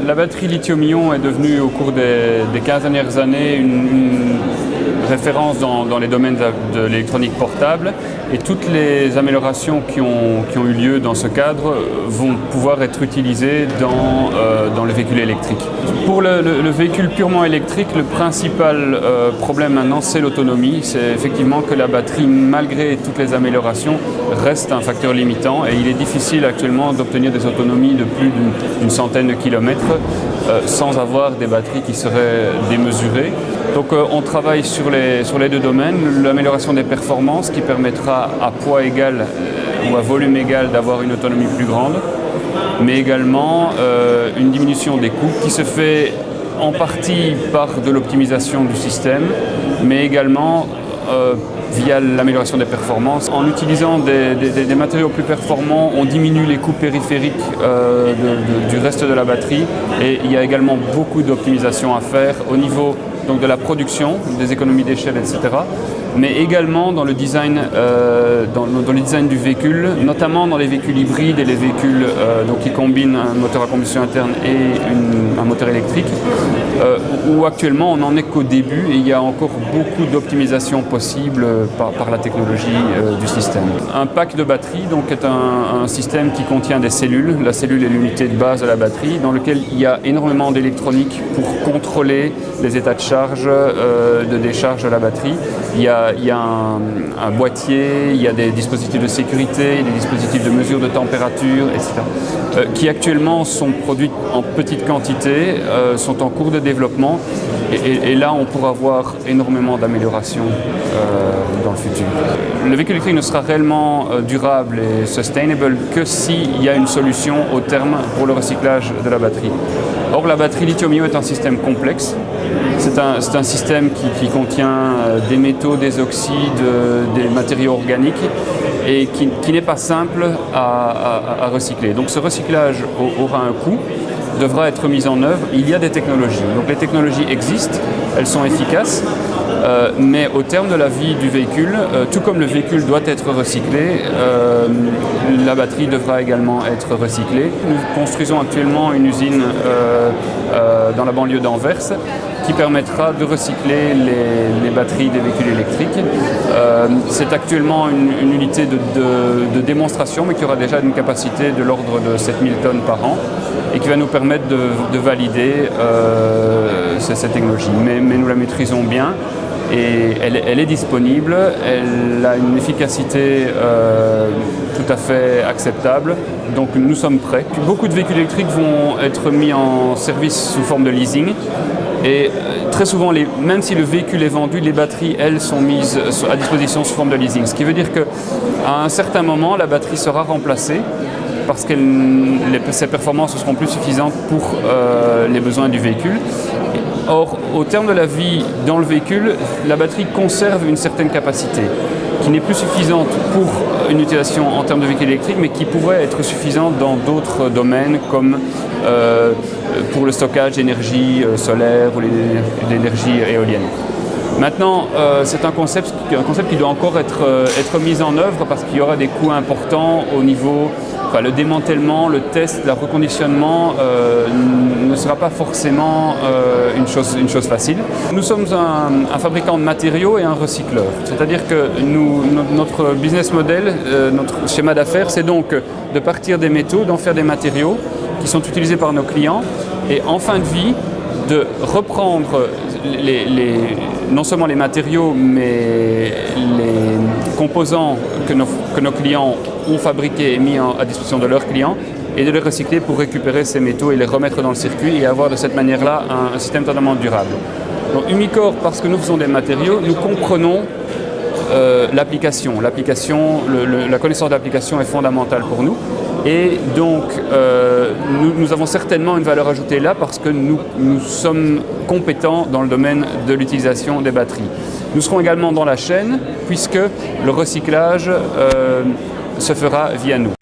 La batterie lithium-ion est devenue au cours des 15 dernières années une référence dans les domaines de l'électronique portable, et toutes les améliorations qui ont eu lieu dans ce cadre vont pouvoir être utilisées dans les véhicules électriques. Pour le véhicule purement électrique, le principal problème maintenant, c'est l'autonomie. C'est effectivement que la batterie, malgré toutes les améliorations, reste un facteur limitant, et il est difficile actuellement d'obtenir des autonomies de plus d'une centaine de kilomètres sans avoir des batteries qui seraient démesurées. Donc on travaille sur les deux domaines, l'amélioration des performances qui permettra à poids égal ou à volume égal d'avoir une autonomie plus grande, mais également une diminution des coûts qui se fait en partie par de l'optimisation du système, mais également via l'amélioration des performances. En utilisant des matériaux plus performants, on diminue les coûts périphériques du reste de la batterie, et il y a également beaucoup d'optimisation à faire au niveau donc de la production, des économies d'échelle, etc. Mais également dans le design, dans le design du véhicule, notamment dans les véhicules hybrides et les véhicules donc qui combinent un moteur à combustion interne et un moteur électrique, où actuellement on n'en est qu'au début, et il y a encore beaucoup d'optimisation possible par la technologie du système. Un pack de batterie donc, est un système qui contient des cellules. La cellule est l'unité de base de la batterie, dans lequel il y a énormément d'électronique pour contrôler les états de charge, de décharge de la batterie. Il y a un boîtier, il y a des dispositifs de sécurité, des dispositifs de mesure de température, etc., qui actuellement sont produits en petite quantité, sont en cours de développement, et là on pourra voir énormément d'améliorations dans le futur. Le véhicule électrique ne sera réellement durable et sustainable que s'il y a une solution au terme pour le recyclage de la batterie. Or, la batterie lithium-ion est un système complexe. C'est un système qui contient des métaux, des oxydes, des matériaux organiques, et qui n'est pas simple à recycler. Donc ce recyclage aura un coût, devra être mis en œuvre. Il y a des technologies. Donc les technologies existent, elles sont efficaces, mais au terme de la vie du véhicule, tout comme le véhicule doit être recyclé, la batterie devra également être recyclée. Nous construisons actuellement une usine dans la banlieue d'Anvers qui permettra de recycler les batteries des véhicules électriques. C'est actuellement une unité de démonstration, mais qui aura déjà une capacité de l'ordre de 7000 tonnes par an, et qui va nous permettre de valider cette technologie. Mais nous la maîtrisons bien, et elle est disponible, elle a une efficacité tout à fait acceptable, donc nous sommes prêts. Beaucoup de véhicules électriques vont être mis en service sous forme de leasing, et très souvent, même si le véhicule est vendu, les batteries, elles, sont mises à disposition sous forme de leasing, ce qui veut dire qu'à un certain moment, la batterie sera remplacée parce que ses performances ne seront plus suffisantes pour les besoins du véhicule. Or, au terme de la vie dans le véhicule, la batterie conserve une certaine capacité qui n'est plus suffisante pour une utilisation en termes de véhicule électrique, mais qui pourrait être suffisante dans d'autres domaines comme pour le stockage d'énergie solaire ou l'énergie éolienne. Maintenant, c'est un concept qui doit encore être mis en œuvre, parce qu'il y aura des coûts importants au niveau, le démantèlement, le test, le reconditionnement ne sera pas forcément une chose facile. Nous sommes un fabricant de matériaux et un recycleur. C'est-à-dire que notre business model, notre schéma d'affaires, c'est donc de partir des métaux, d'en faire des matériaux qui sont utilisés par nos clients, et en fin de vie, de reprendre non seulement les matériaux, mais les composants que nos clients ont fabriqués et mis à disposition de leurs clients, et de les recycler pour récupérer ces métaux et les remettre dans le circuit, et avoir de cette manière-là un système totalement durable. Donc Umicore, parce que nous faisons des matériaux, nous comprenons l'application. La connaissance de l'application est fondamentale pour nous. Et donc, nous avons certainement une valeur ajoutée là, parce que nous sommes compétents dans le domaine de l'utilisation des batteries. Nous serons également dans la chaîne, puisque le recyclage se fera via nous.